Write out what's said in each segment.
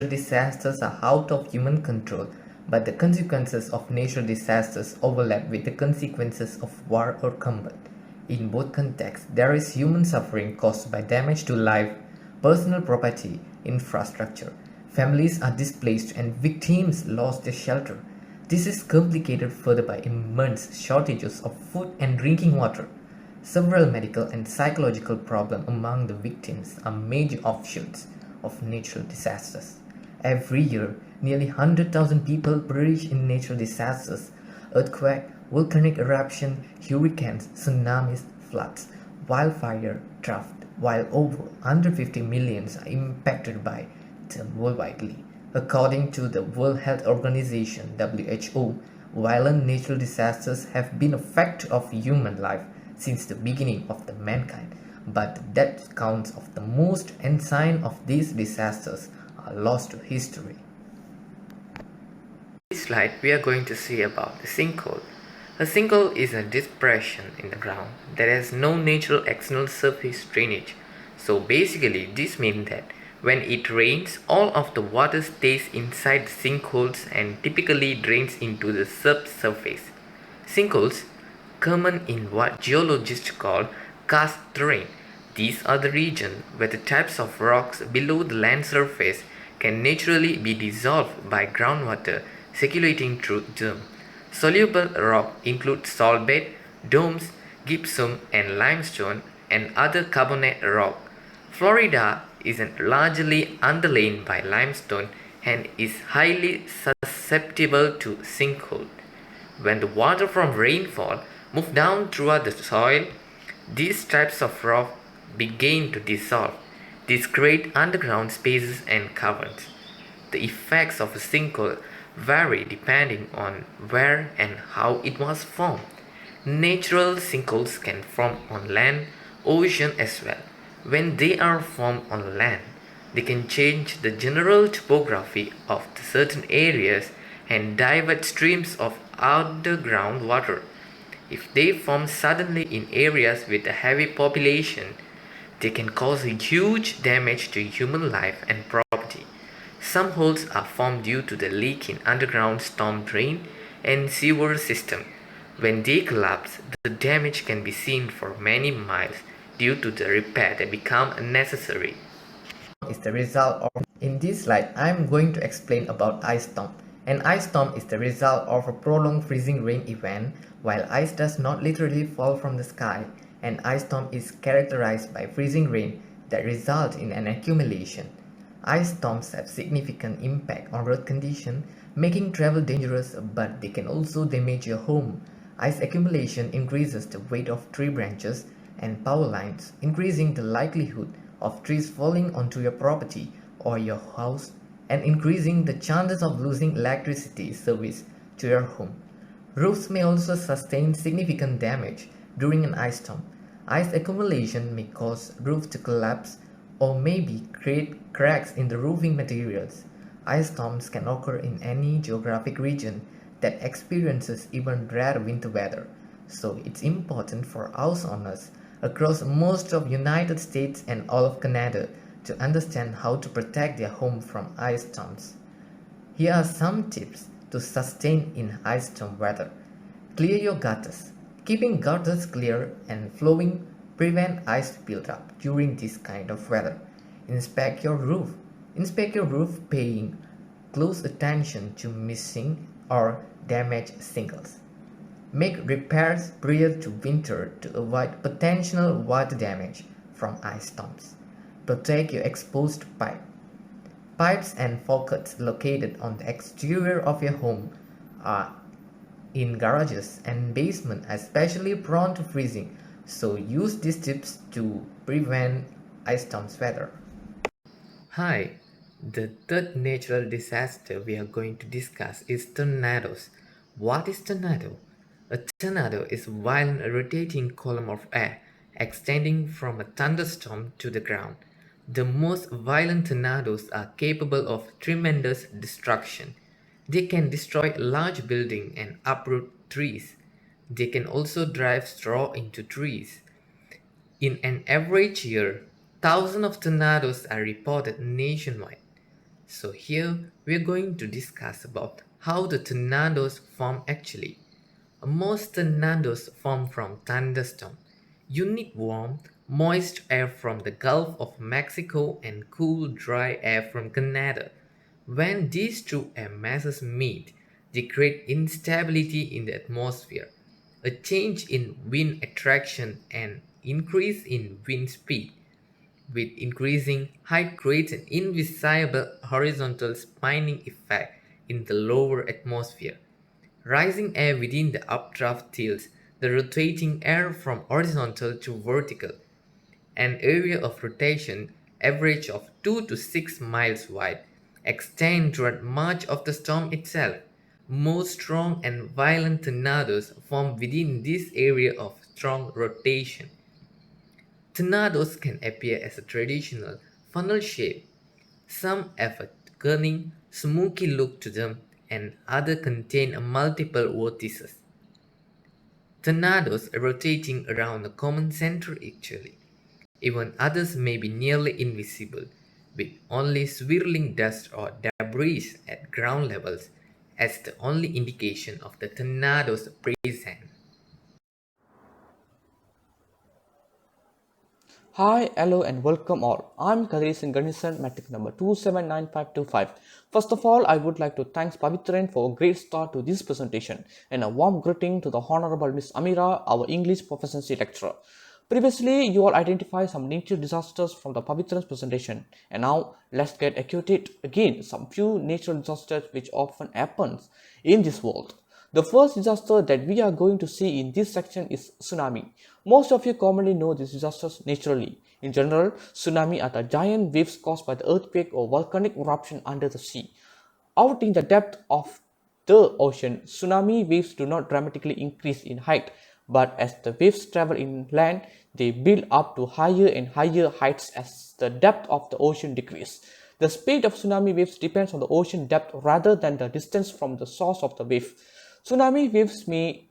Disasters are out of human control, but the consequences of natural disasters overlap with the consequences of war or combat. In both contexts, there is human suffering caused by damage to life, personal property, infrastructure. Families are displaced and victims lost their shelter. This is complicated further by immense shortages of food and drinking water. Several medical and psychological problems among the victims are major offshoots of natural disasters. Every year, nearly 100,000 people perish in natural disasters: earthquake, volcanic eruption, hurricanes, tsunamis, floods, wildfire, drought, while over 150 million are impacted by them worldwide. According to the World Health Organization (WHO), violent natural disasters have been a fact of human life since the beginning of the mankind, but the death counts of the most and signs of these disasters are lost to history. In this slide, we are going to see about the sinkhole. A sinkhole is a depression in the ground that has no natural external surface drainage. So basically, this means that when it rains, all of the water stays inside the sinkholes and typically drains into the subsurface. Sinkholes, common in what geologists call karst terrain. These are the regions where the types of rocks below the land surface can naturally be dissolved by groundwater circulating through them. Soluble rock include saltbed, domes, gypsum and limestone, and other carbonate rock. Florida is largely underlain by limestone and is highly susceptible to sinkhole. When the water from rainfall moves down throughout the soil, these types of rock begin to dissolve. These create underground spaces and caverns. The effects of a sinkhole vary depending on where and how it was formed. Natural sinkholes can form on land, ocean as well. When they are formed on land, they can change the general topography of certain areas and divert streams of underground water. If they form suddenly in areas with a heavy population, they can cause huge damage to human life and property. Some holes are formed due to the leak in underground storm drain and sewer system. When they collapse, the damage can be seen for many miles due to the repair that become necessary. Is the result of In this slide, I am going to explain about ice storm. An ice storm is the result of a prolonged freezing rain event. While ice does not literally fall from the sky, an ice storm is characterized by freezing rain that results in an accumulation. Ice storms have significant impact on road conditions, making travel dangerous, but they can also damage your home. Ice accumulation increases the weight of tree branches and power lines, increasing the likelihood of trees falling onto your property or your house and increasing the chances of losing electricity service to your home. Roofs may also sustain significant damage during an ice storm. Ice accumulation may cause roofs to collapse or maybe create cracks in the roofing materials. Ice storms can occur in any geographic region that experiences even rare winter weather, so it's important for house owners across most of United States and all of Canada to understand how to protect their home from ice storms. Here are some tips to sustain in ice storm weather. Clear your gutters. Keeping gutters clear and flowing prevent ice buildup during this kind of weather. Inspect your roof. Inspect your roof, paying close attention to missing or damaged shingles. Make repairs prior to winter to avoid potential water damage from ice storms. Protect your exposed pipe. Pipes and faucets located on the exterior of your home are in garages and basements are especially prone to freezing, so use these tips to prevent ice storms weather. Hi, the third natural disaster we are going to discuss is tornadoes. What is tornado? A tornado is a violent rotating column of air extending from a thunderstorm to the ground. The most violent tornadoes are capable of tremendous destruction. They can destroy large buildings and uproot trees. They can also drive straw into trees. In an average year, thousands of tornadoes are reported nationwide. So here we are going to discuss about how the tornadoes form actually. Most tornadoes form from thunderstorm. You need warm, moist air from the Gulf of Mexico and cool, dry air from Canada. When these two air masses meet, they create instability in the atmosphere, a change in wind attraction and increase in wind speed. With increasing height creates an invisible horizontal spinning effect in the lower atmosphere. Rising air within the updraft tilts the rotating air from horizontal to vertical. An area of rotation, average of 2 to 6 miles wide, extends throughout much of the storm itself. Most strong and violent tornadoes form within this area of strong rotation. Tornadoes can appear as a traditional funnel shape. Some have a curling, smoky look to them, and others contain multiple vortices. Tornadoes are rotating around a common center actually. Even others may be nearly invisible, with only swirling dust or debris at ground levels as the only indication of the tornado's presence. Hi, hello, and welcome all. I'm KATHIRESAN Ganesan, metric number 279525. First of all, I would like to thank PAVITHRAN for a great start to this presentation and a warm greeting to the Honorable Miss Amira, our English Proficiency lecturer. Previously, you all identified some nature disasters from the PAVITHRAN's presentation, and now let's get acquainted again some few natural disasters which often happens in this world. The first disaster that we are going to see in this section is tsunami. Most of you commonly know these disasters naturally. In general, tsunami are the giant waves caused by the earthquake or volcanic eruption under the sea. Out in the depth of the ocean, tsunami waves do not dramatically increase in height, but as the waves travel inland, they build up to higher and higher heights as the depth of the ocean decreases. The speed of tsunami waves depends on the ocean depth rather than the distance from the source of the wave. Tsunami waves may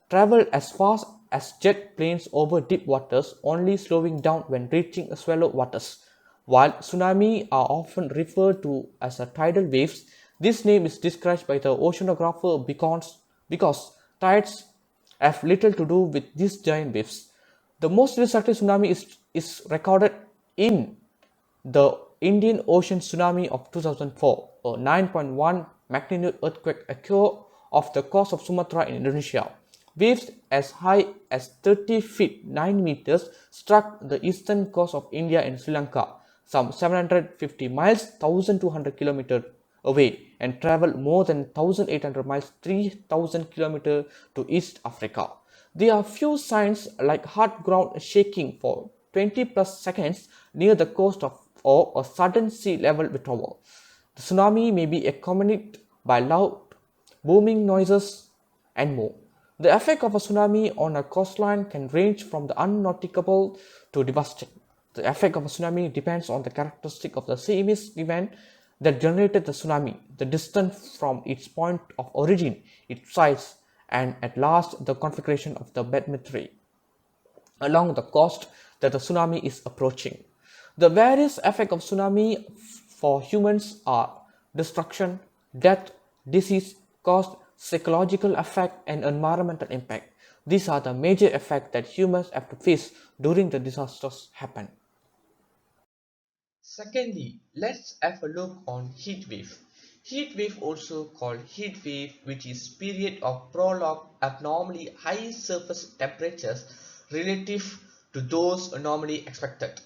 travel as fast as jet planes over deep waters, only slowing down when reaching shallow waters. While tsunami are often referred to as tidal waves, this name is described by the oceanographer because tides have little to do with these giant waves. The most destructive tsunami is recorded in the Indian Ocean tsunami of 2004, a 9.1 magnitude earthquake occurred off the coast of Sumatra in Indonesia. Waves as high as 30 feet 9 meters struck the eastern coast of India and Sri Lanka, some 750 miles 1200 kilometers away, and traveled more than 1800 miles 3000 kilometers to East Africa. There are few signs like hard ground shaking for 20 plus seconds near the coast of or a sudden sea level withdrawal. The tsunami may be accompanied by loud booming noises and more. The effect of a tsunami on a coastline can range from the unnoticeable to devastating. The effect of a tsunami depends on the characteristic of the seismic event that generated the tsunami, the distance from its point of origin, its size, and at last the configuration of the bathymetry along the coast that the tsunami is approaching. The various effects of tsunami for humans are destruction, death, disease, cost, psychological effect, and environmental impact. These are the major effects that humans have to face during the disasters happen. Secondly, let's have a look on heat wave. Heat wave, also called heat wave, which is period of prolonged abnormally high surface temperatures relative to those normally expected.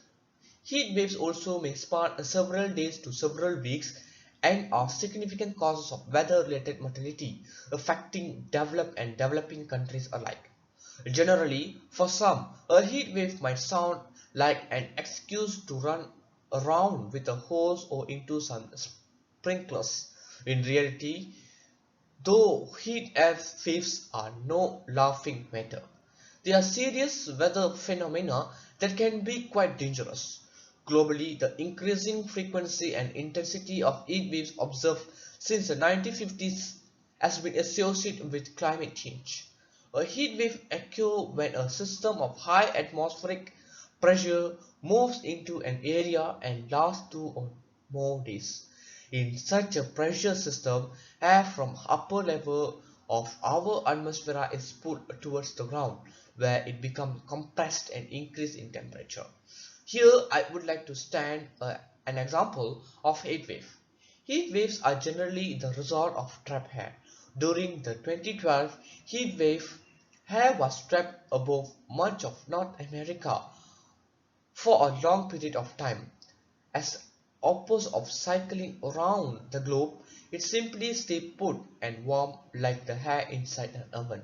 Heat waves also may span several days to several weeks and are significant causes of weather-related mortality, affecting developed and developing countries alike. Generally, for some, a heat wave might sound like an excuse to run around with a hose or into some sprinklers. In reality, though heat waves are no laughing matter, they are serious weather phenomena that can be quite dangerous. Globally, the increasing frequency and intensity of heat waves observed since the 1950s has been associated with climate change. A heat wave occurs when a system of high atmospheric pressure moves into an area and lasts 2 or more days. In such a pressure system, air from upper level of our atmosphere is pulled towards the ground, where it becomes compressed and increased in temperature. Here I would like to stand an example of heat wave. Heat waves are generally the result of trapped air. During the 2012 heat wave, air was trapped above much of North America for a long period of time. As opposed of cycling around the globe, it simply stayed put and warm like the air inside an oven.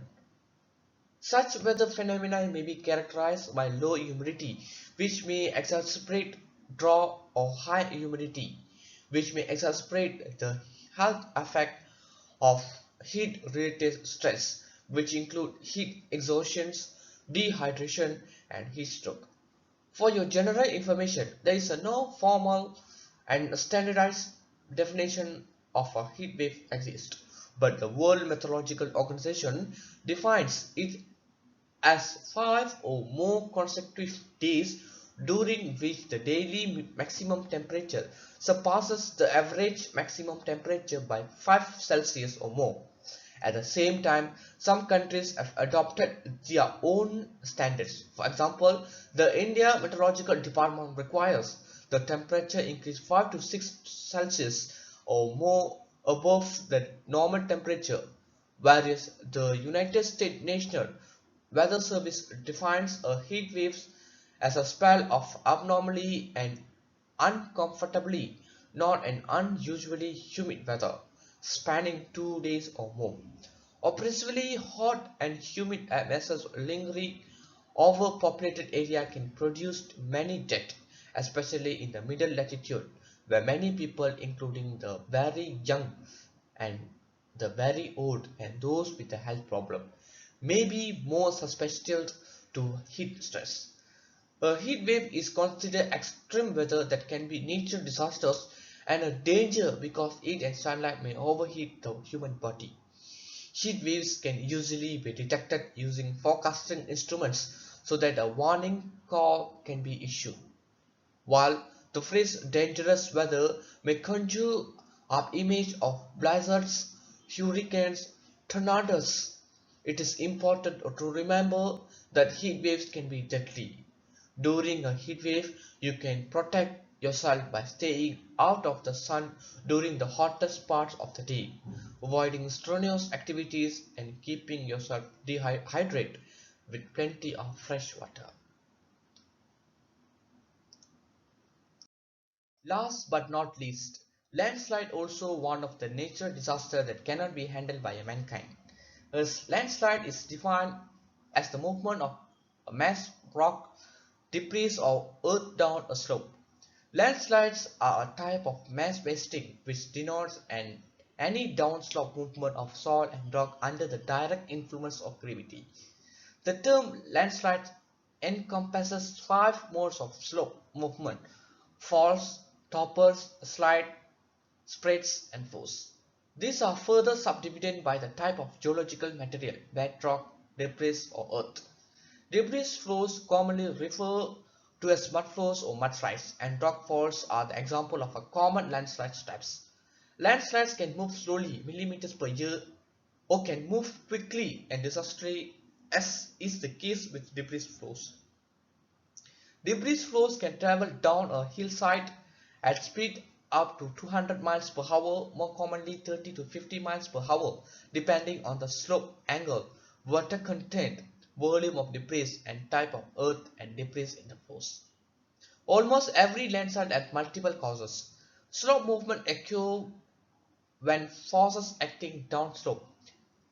Such weather phenomena may be characterized by low humidity, which may exacerbate drought, or high humidity, which may exacerbate the health effect of heat-related stress, which include heat exhaustion, dehydration, and heat stroke. For your general information, there is no formal and standardized definition of a heat wave exists, but the World Meteorological Organization defines it as 5 or more consecutive days during which the daily maximum temperature surpasses the average maximum temperature by 5 Celsius or more. At the same time, some countries have adopted their own standards. For example, the India Meteorological Department requires the temperature increase 5 to 6 Celsius or more above the normal temperature, whereas the United States National Weather Service defines a heat wave as a spell of abnormally and uncomfortably, not an unusually humid weather, spanning 2 days or more. Oppressively hot and humid masses lingering over populated area can produce many deaths, especially in the middle latitude, where many people, including the very young and the very old and those with a health problem, may be more susceptible to heat stress. A heat wave is considered extreme weather that can be natural disasters and a danger because heat and sunlight may overheat the human body. Heat waves can usually be detected using forecasting instruments so that a warning call can be issued. While the phrase dangerous weather may conjure up images of blizzards, hurricanes, tornadoes, it is important to remember that heat waves can be deadly. During a heat wave, you can protect yourself by staying out of the sun during the hottest parts of the day, avoiding strenuous activities, and keeping yourself hydrated with plenty of fresh water. Last but not least, landslide also one of the natural disasters that cannot be handled by mankind. A landslide is defined as the movement of a mass rock, debris or earth down a slope. Landslides are a type of mass wasting which denotes any downslope movement of soil and rock under the direct influence of gravity. The term landslide encompasses 5 modes of slope movement: falls, toppers, slide, spreads, and flows. These are further subdivided by the type of geological material: bedrock, debris, or earth. Debris flows commonly refer to as mudflows or mudslides, and rock falls are the example of a common landslide types. Landslides can move slowly, millimeters per year, or can move quickly and disastrously, as is the case with debris flows. Debris flows can travel down a hillside at speed up to 200 miles per hour, more commonly 30 to 50 miles per hour, depending on the slope angle, water content, volume of debris, and type of earth and debris in the flows. Almost every landslide has multiple causes. Slope movement occur when forces acting downslope,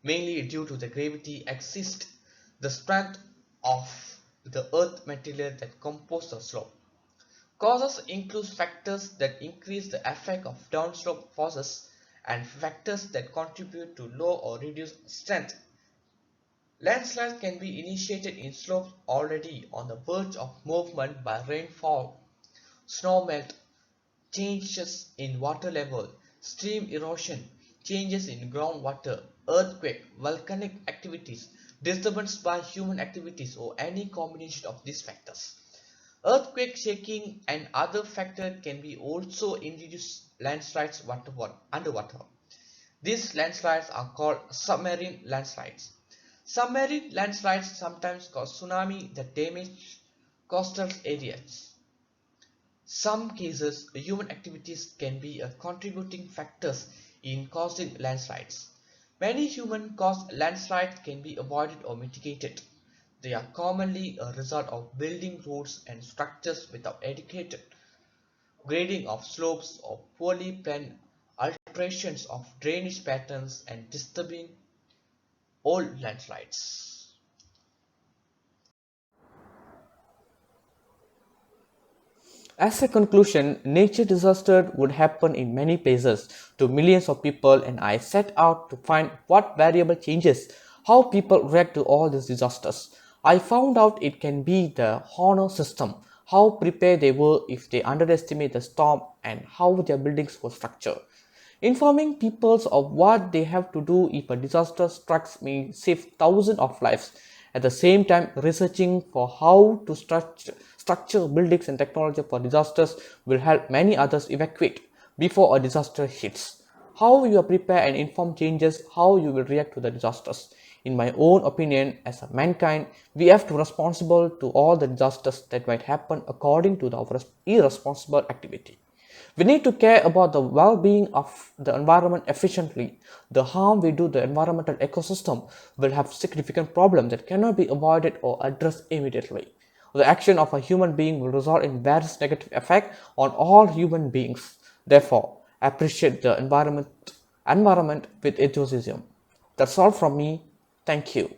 mainly due to the gravity, exist the strength of the earth material that compose the slope. Causes include factors that increase the effect of downslope forces and factors that contribute to low or reduced strength. Landslides can be initiated in slopes already on the verge of movement by rainfall, snowmelt, changes in water level, stream erosion, changes in groundwater, earthquake, volcanic activities, disturbance by human activities, or any combination of these factors. Earthquake shaking and other factors can be also introduced landslides underwater. These landslides are called submarine landslides. Submarine landslides sometimes cause tsunami that damage coastal areas. Some cases, human activities can be a contributing factors in causing landslides. Many human-caused landslides can be avoided or mitigated. They are commonly a result of building roads and structures without adequate grading of slopes or poorly planned alterations of drainage patterns and disturbing old landslides. As a conclusion, nature disaster would happen in many places to millions of people, and I set out to find what variable changes how people react to all these disasters. I found out it can be the honor system, how prepared they were if they underestimate the storm, and how their buildings were structured. Informing peoples of what they have to do if a disaster strikes may save thousands of lives. At the same time, researching for how to structure buildings and technology for disasters will help many others evacuate before a disaster hits. How you are prepared and informed changes how you will react to the disasters. In my own opinion, as a mankind, we have to be responsible to all the disasters that might happen according to our irresponsible activity. We need to care about the well-being of the environment efficiently. The harm we do to the environmental ecosystem will have significant problems that cannot be avoided or addressed immediately. The action of a human being will result in various negative effects on all human beings. Therefore, appreciate the environment with enthusiasm. That's all from me. Thank you.